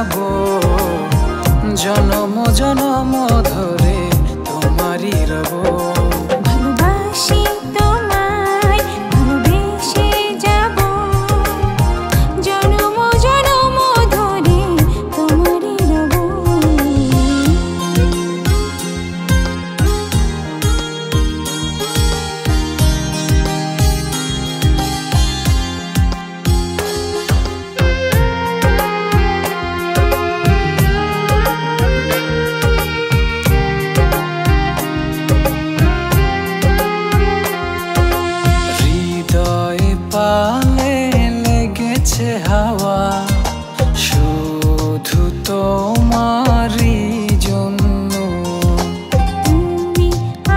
যাব জনম জনম ধরে তোমারই রব। ভালোবাসি তোমায় ভালোবেসে যাব জনম জনম ধরে তোমারই রব। পালে লেগেছে হাওয়া শুধু তোমারই জন্য। তুমি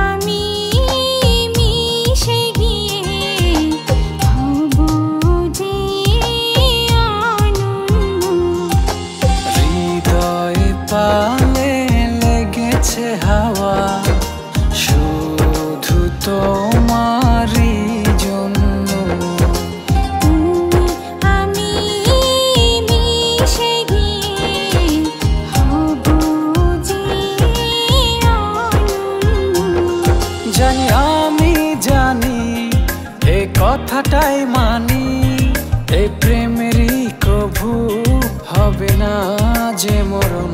আমি মিশে গিয়ে হব যে অনন্য। হৃদয় পালে লেগেছে হাওয়া শুধু তোমারই জন্য। জানি আমি জানি এ কথাটাই মানি এই প্রেমেরই কভু হবে না যে মরণ।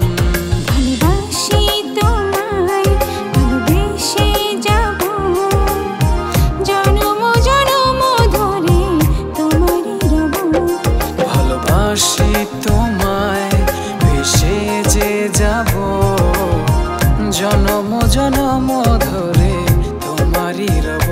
ভালোবাসি তোমায় ভালোবেসে যাব জনম জনম ধরে তোমারই রব। ভালোবাসি তোমায় ভেসে যে যাব জনম জনম ধরে তোমারই রব।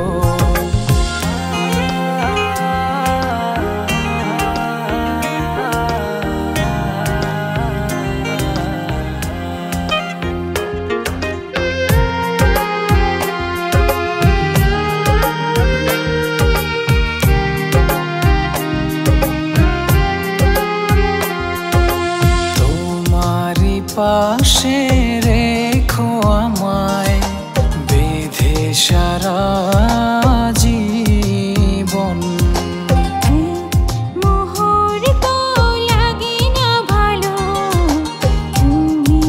তোমারই পাশে রেখো আমায় বেঁধে সারা জীবন। মুহূর্ত লাগে না ভালো তুমি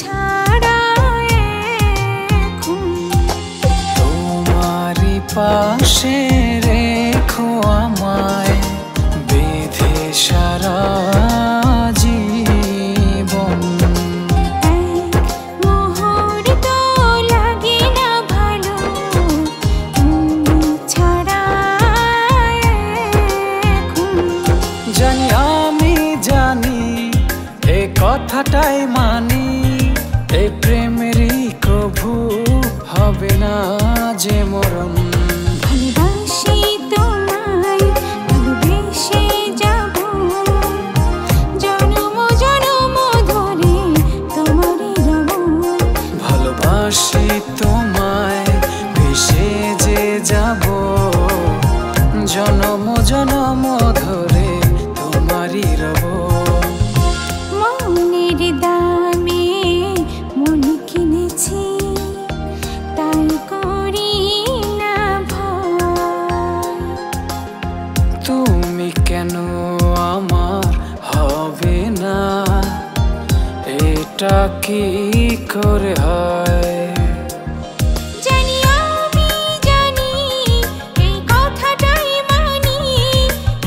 ছাড়া এখন। তোমারই পাশে রেখো আমায় বেঁধে সারা জীবন। মুহূর্ত লাগে না ভালো তুমি ছাড়া এখন। জানি আমি জানি এ কথাটাই মানি এই প্রেমেরই কভু হবে না যে মরণ। ভালোবাসি তোমায় ভালোবেসে যাব জনম জনম ধরে তোমারই রব। ভালোবাসি তোমায় ভেসে যে যাব জনম জনম ধরে তোমারই রব। মনের দামে মন কিনেছি তাই করি না ভয়। তুমি কেন আমার হবে না এটা কি করে হয়। জানি আমি জানি এই কথাটাই মানি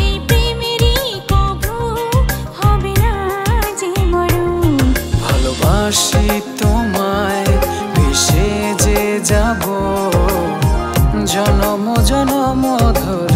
এই প্রেমেরই কভু হবে না যে মরণ। ভালোবাসি তোমায় ভেসে যে যাব জনম জনম ধরে